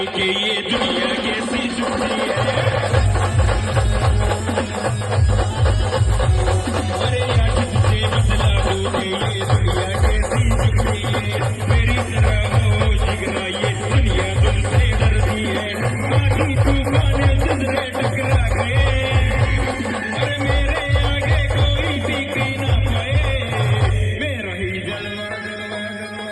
दो कि ये दुनिया कैसी झूठी है। अरे आज तुझे बतला दो कि ये दुनिया कैसी झूठी है। मेरी तरह हो जिगरा ये दुनिया तुमसे डरती है। आधी तूफान तुझसे टकरा गए, अरे मेरे आगे कोई टिक ना पाए। मेरा ही जलवा जलवा जलवा।